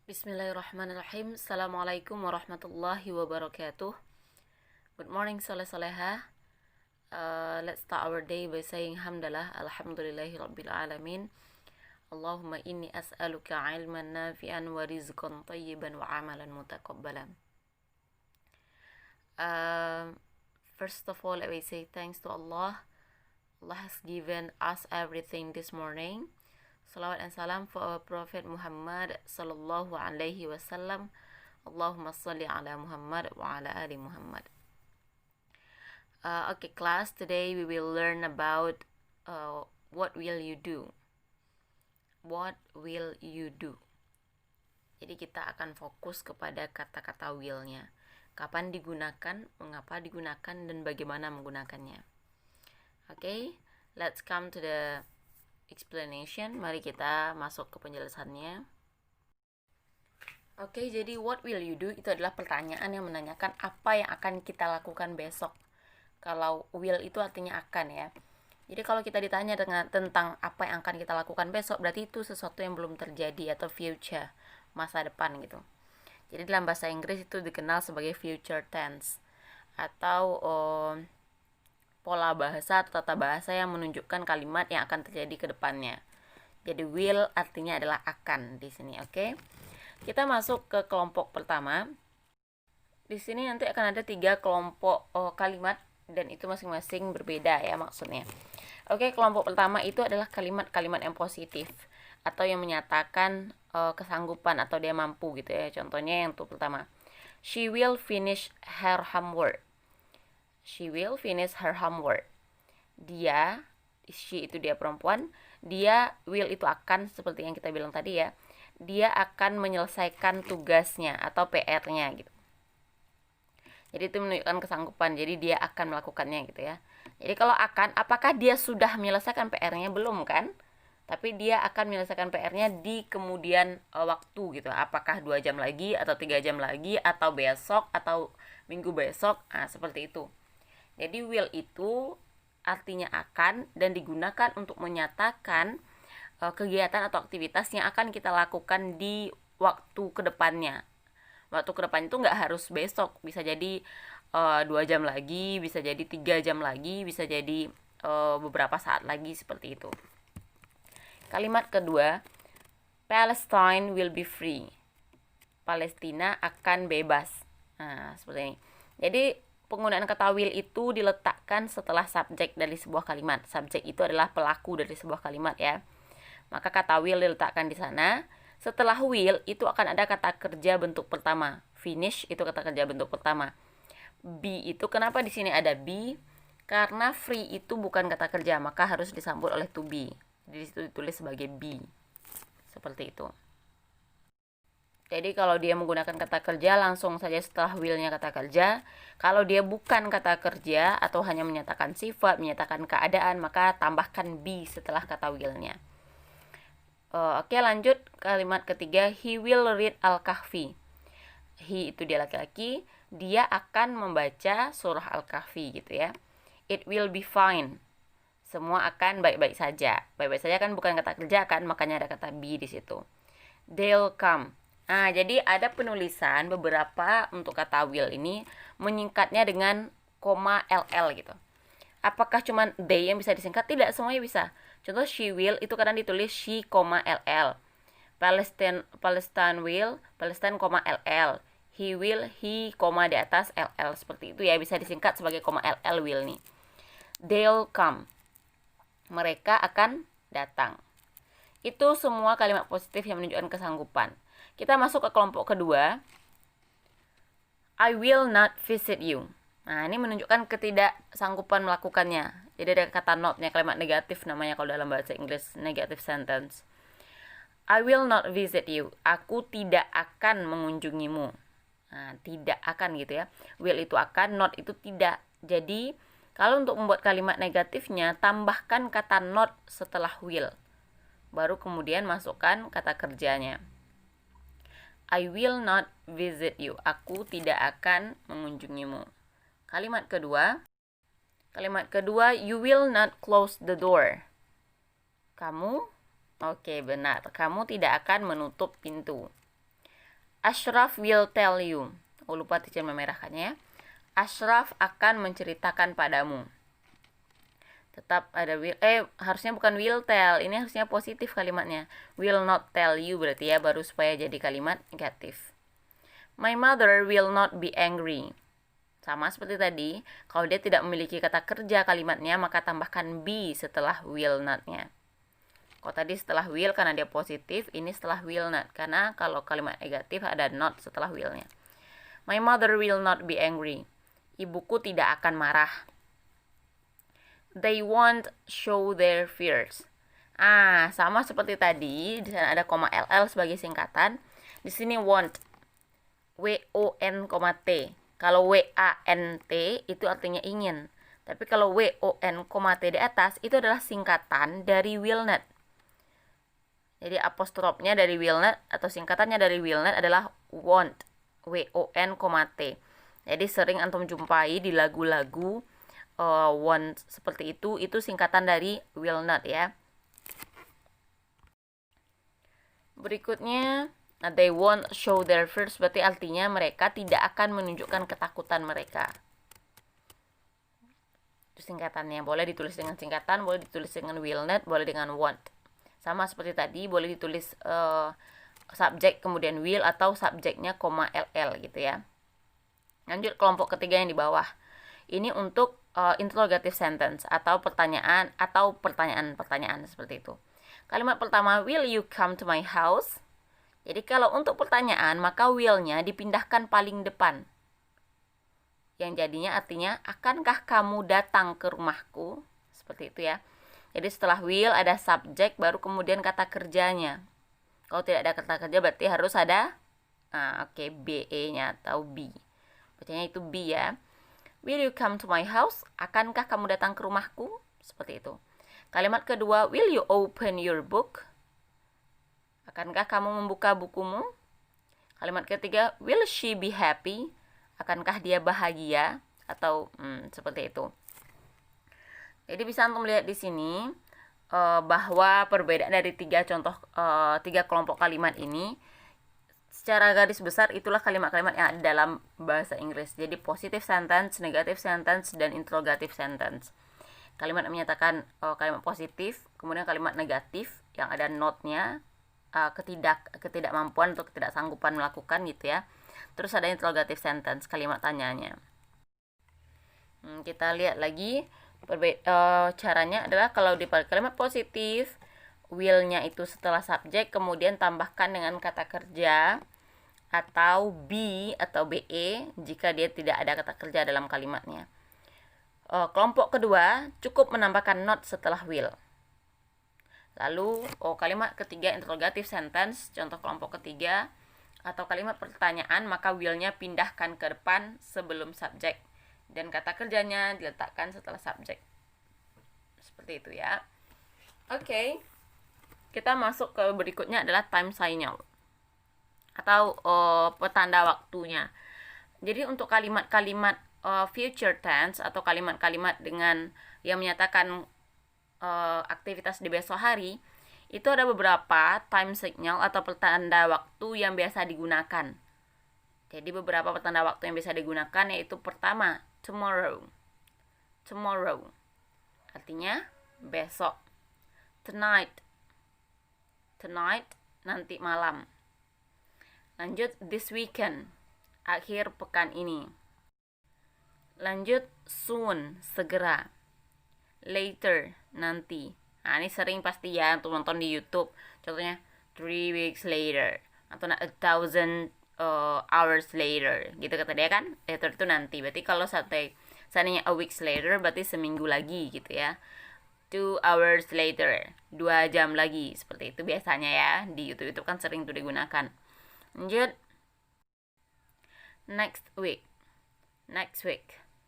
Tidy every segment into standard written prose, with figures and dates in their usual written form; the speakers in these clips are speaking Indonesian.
Bismillahirrahmanirrahim. Assalamualaikum warahmatullahi wabarakatuh. Good morning, Soleh Soleha. Let's start our day by saying hamdalah, alhamdulillahi rabbil alamin. Allahumma inni as'aluka ilman nafi'an wa rizqan tayyiban wa amalan mutaqabbalan. First of all, let me say thanks to Allah. Allah has given us everything this morning. Salawat and salam for our Prophet Muhammad sallallahu alaihi wasallam. Allahumma salli ala Muhammad wa ala ali Muhammad. Okay, class, today we will learn about what will you do. What will you do? Jadi kita akan fokus kepada kata-kata will-nya. Kapan digunakan, mengapa digunakan, dan bagaimana menggunakannya. Okay, let's come to the explanation. Mari kita masuk ke penjelasannya. Oke, jadi what will you do itu adalah pertanyaan yang menanyakan apa yang akan kita lakukan besok. Kalau will itu artinya akan ya. Jadi kalau kita ditanya tentang apa yang akan kita lakukan besok, berarti itu sesuatu yang belum terjadi atau future, masa depan gitu. Jadi dalam bahasa Inggris itu dikenal sebagai future tense atau pola bahasa atau tata bahasa yang menunjukkan kalimat yang akan terjadi ke depannya. Jadi will artinya adalah akan di sini, oke? Kita masuk ke kelompok pertama. Di sini nanti akan ada 3 kelompok kalimat dan itu masing-masing berbeda ya maksudnya. Oke, kelompok pertama itu adalah kalimat-kalimat yang positif atau yang menyatakan kesanggupan atau dia mampu gitu ya. Contohnya yang untuk pertama, she will finish her homework. She will finish her homework. Dia, she itu dia perempuan, dia will itu akan, seperti yang kita bilang tadi ya, dia akan menyelesaikan tugasnya atau PR-nya gitu. Jadi itu menunjukkan kesanggupan, jadi dia akan melakukannya gitu ya. Jadi kalau akan, apakah dia sudah menyelesaikan PR-nya? Belum kan? Tapi dia akan menyelesaikan PR-nya di kemudian waktu gitu. Apakah 2 jam lagi, atau 3 jam lagi, atau besok, atau minggu besok, seperti itu. Jadi will itu artinya akan dan digunakan untuk menyatakan kegiatan atau aktivitas yang akan kita lakukan di waktu kedepannya. Waktu kedepan itu nggak harus besok, bisa jadi 2 jam lagi, bisa jadi 3 jam lagi, bisa jadi beberapa saat lagi, seperti itu. Kalimat kedua, Palestine will be free. Palestina akan bebas. Nah, seperti ini. Jadi penggunaan kata will itu diletakkan setelah subjek dari sebuah kalimat. Subjek itu adalah pelaku dari sebuah kalimat ya. Maka kata will diletakkan di sana. Setelah will itu akan ada kata kerja bentuk pertama. Finish itu kata kerja bentuk pertama. Be itu kenapa di sini ada be? Karena free itu bukan kata kerja, maka harus disambut oleh to be. Jadi itu ditulis sebagai be. Seperti itu. Jadi kalau dia menggunakan kata kerja, langsung saja setelah will-nya kata kerja. Kalau dia bukan kata kerja atau hanya menyatakan sifat, menyatakan keadaan, maka tambahkan be setelah kata will-nya. Oke, lanjut kalimat ketiga, he will read Al-Kahfi. He itu dia laki-laki, dia akan membaca surah Al-Kahfi gitu ya. It will be fine. Semua akan baik-baik saja. Baik-baik saja kan bukan kata kerja kan, makanya ada kata be di situ. They'll come. Jadi ada penulisan beberapa untuk kata will ini menyingkatnya dengan koma ll gitu. Apakah cuma they yang bisa disingkat? Tidak, semuanya bisa. Contoh she will itu kadang ditulis she, ll. Palestine will, Palestine, ll. He will, he, di atas ll. Seperti itu ya, bisa disingkat sebagai ll will nih. They'll come. Mereka akan datang. Itu semua kalimat positif yang menunjukkan kesanggupan. Kita masuk ke kelompok kedua. I will not visit you. Nah, ini menunjukkan ketidaksanggupan melakukannya. Jadi ada kata not-nya, kalimat negatif namanya kalau dalam bahasa Inggris, negative sentence. I will not visit you. Aku tidak akan mengunjungimu. Nah, tidak akan gitu ya. Will itu akan, not itu tidak. Jadi, kalau untuk membuat kalimat negatifnya, tambahkan kata not setelah will. Baru kemudian masukkan kata kerjanya. I will not visit you. Aku tidak akan mengunjungimu. Kalimat kedua, you will not close the door. Kamu, oke benar, kamu tidak akan menutup pintu. Ashraf will tell you. Oh, lupa teacher memerahkannya ya. Ashraf akan menceritakan padamu. Tetap ada will, harusnya bukan will tell, ini harusnya positif kalimatnya. Will not tell you berarti ya, baru supaya jadi kalimat negatif. My mother will not be angry. Sama seperti tadi, kalau dia tidak memiliki kata kerja kalimatnya, maka tambahkan be setelah will not-nya. Kalau tadi setelah will karena dia positif, ini setelah will not. Karena kalau kalimat negatif ada not setelah will-nya. My mother will not be angry. Ibuku tidak akan marah. They won't show their fears. Sama seperti tadi, di sana ada koma LL sebagai singkatan. Di sini won't. W-O-N, T. Kalau W-A-N-T itu artinya ingin. Tapi kalau W-O-N, T di atas itu adalah singkatan dari will not. Jadi apostrofnya dari will not atau singkatannya dari will not adalah won't. W-O-N, T. Jadi sering antum jumpai di lagu-lagu want seperti itu singkatan dari will not ya. Berikutnya, they won't show their fears, berarti artinya mereka tidak akan menunjukkan ketakutan mereka. Itu singkatannya, boleh ditulis dengan singkatan, boleh ditulis dengan will not, boleh dengan want. Sama seperti tadi, boleh ditulis subjek kemudian will atau subjeknya koma LL gitu ya. Lanjut kelompok ketiga yang di bawah. Ini untuk interrogative sentence atau pertanyaan seperti itu. Kalimat pertama, will you come to my house? Jadi kalau untuk pertanyaan, maka will-nya dipindahkan paling depan. Yang jadinya artinya, akankah kamu datang ke rumahku? Seperti itu ya. Jadi setelah will ada subjek, baru kemudian kata kerjanya. Kalau tidak ada kata kerja berarti harus ada be-nya atau be. Bacanya itu be ya. Will you come to my house? Akankah kamu datang ke rumahku? Seperti itu. Kalimat kedua, will you open your book? Akankah kamu membuka bukumu? Kalimat ketiga, will she be happy? Akankah dia bahagia? Atau seperti itu. Jadi bisa untuk melihat di sini bahwa perbedaan dari tiga kelompok kalimat ini secara garis besar itulah kalimat-kalimat yang ada dalam bahasa Inggris. Jadi positive sentence, negative sentence, dan interrogative sentence. Kalimat yang menyatakan kalimat positif, kemudian kalimat negatif yang ada not-nya, ketidakmampuan atau ketidaksanggupan melakukan gitu ya. Terus ada interrogative sentence, kalimat tanyanya. Kita lihat lagi caranya adalah kalau di kalimat positif, will-nya itu setelah subjek, kemudian tambahkan dengan kata kerja atau be atau be jika dia tidak ada kata kerja dalam kalimatnya. Kelompok kedua cukup menambahkan not setelah will. Lalu kalimat ketiga interrogative sentence, contoh kelompok ketiga, atau kalimat pertanyaan, maka will-nya pindahkan ke depan sebelum subjek dan kata kerjanya diletakkan setelah subjek. Seperti itu ya. Oke. Kita masuk ke berikutnya adalah time signal atau petanda waktunya. Jadi untuk kalimat-kalimat future tense atau kalimat-kalimat dengan yang menyatakan aktivitas di besok hari, itu ada beberapa time signal atau petanda waktu yang biasa digunakan. Jadi beberapa petanda waktu yang bisa digunakan yaitu pertama, tomorrow. Tomorrow artinya besok. Tonight, nanti malam. Lanjut, this weekend, akhir pekan ini. Lanjut, soon, segera. Later, nanti. Ini sering pasti ya untuk nonton di YouTube. Contohnya 3 weeks later atau 1,000 hours later. Gitu kata dia kan? Later itu nanti. Berarti kalau seandainya a weeks later berarti seminggu lagi gitu ya. 2 hours later, 2 jam lagi. Seperti itu biasanya ya. Di YouTube kan sering itu digunakan. Lanjut. Next week,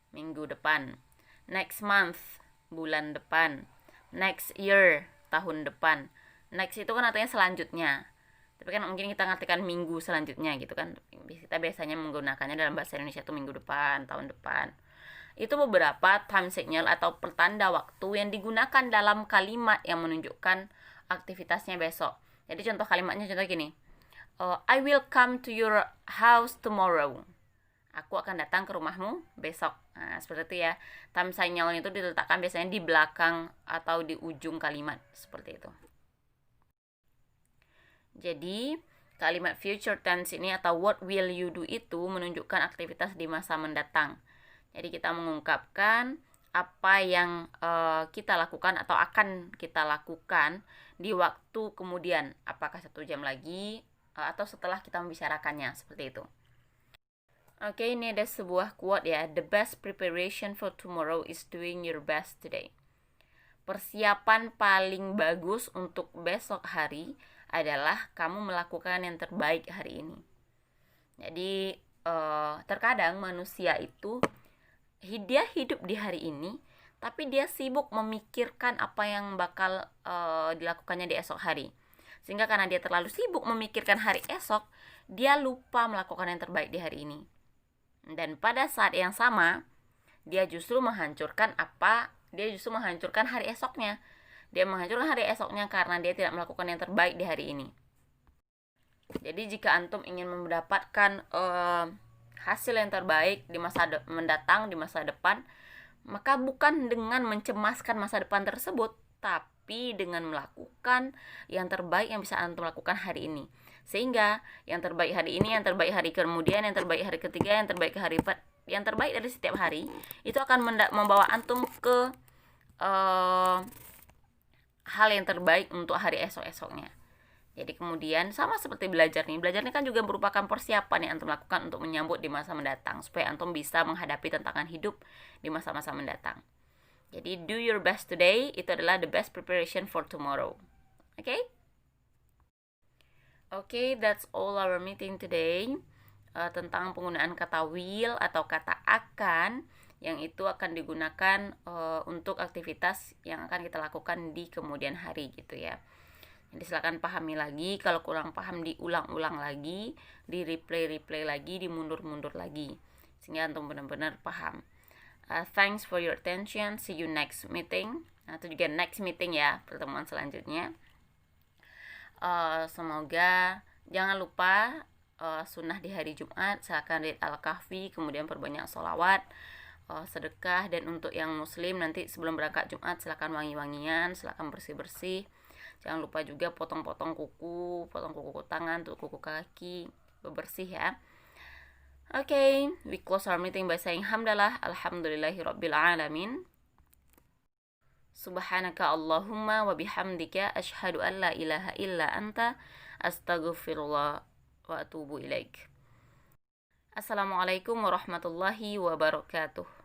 minggu depan. Next month, bulan depan. Next year, tahun depan. Next itu kan artinya selanjutnya. Tapi kan mungkin kita ngartikan minggu selanjutnya gitu kan. Kita biasanya menggunakannya dalam bahasa Indonesia itu minggu depan, tahun depan. Itu beberapa time signal atau pertanda waktu yang digunakan dalam kalimat yang menunjukkan aktivitasnya besok. Jadi contoh kalimatnya contoh gini. I will come to your house tomorrow. Aku akan datang ke rumahmu besok. Nah, seperti itu ya. Time signal itu diletakkan biasanya di belakang atau di ujung kalimat, seperti itu. Jadi, kalimat future tense ini atau what will you do itu menunjukkan aktivitas di masa mendatang. Jadi, kita mengungkapkan apa yang kita lakukan atau akan kita lakukan di waktu kemudian. Apakah 1 jam lagi atau setelah kita membicarakannya, seperti itu. Oke, ini ada sebuah quote ya. The best preparation for tomorrow is doing your best today. Persiapan paling bagus untuk besok hari adalah kamu melakukan yang terbaik hari ini. Jadi, terkadang manusia itu dia hidup di hari ini, tapi dia sibuk memikirkan apa yang bakal dilakukannya di esok hari. Sehingga karena dia terlalu sibuk memikirkan hari esok, dia lupa melakukan yang terbaik di hari ini. Dan pada saat yang sama, dia justru menghancurkan hari esoknya. Dia menghancurkan hari esoknya karena dia tidak melakukan yang terbaik di hari ini. Jadi jika antum ingin mendapatkan hasil yang terbaik di masa mendatang, di masa depan, maka bukan dengan mencemaskan masa depan tersebut, tapi dengan melakukan yang terbaik yang bisa antum lakukan hari ini. Sehingga yang terbaik hari ini, yang terbaik hari kemudian, yang terbaik hari ketiga, yang terbaik yang terbaik dari setiap hari itu akan membawa antum ke hal yang terbaik untuk hari esok-esoknya. Jadi kemudian sama seperti belajar nih. Belajar ini kan juga merupakan persiapan yang antum lakukan untuk menyambut di masa mendatang supaya antum bisa menghadapi tantangan hidup di masa-masa mendatang. Jadi do your best today itu adalah the best preparation for tomorrow. Okay? Okay, that's all our meeting today. Tentang penggunaan kata will atau kata akan yang itu akan digunakan untuk aktivitas yang akan kita lakukan di kemudian hari gitu ya. Jadi silakan pahami lagi, kalau kurang paham diulang-ulang lagi, di replay lagi, dimundur-mundur lagi sehingga antum benar-benar paham. Thanks for your attention. See you next meeting. Atau juga next meeting ya, pertemuan selanjutnya. Semoga jangan lupa sunnah di hari Jumat, silakan read Al-Kahfi, kemudian perbanyak sholawat, sedekah, dan untuk yang muslim nanti sebelum berangkat Jumat silakan wangi-wangian, silakan bersih-bersih. Jangan lupa juga potong kuku tangan, untuk kuku kaki, bebersih ya. Okay, we close our meeting by saying hamdalah, alhamdulillahirabbil alamin. Subhanaka Allahumma wa bihamdika asyhadu an la ilaha illa anta astaghfirullah wa atubu ilaik. Assalamualaikum warahmatullahi wabarakatuh.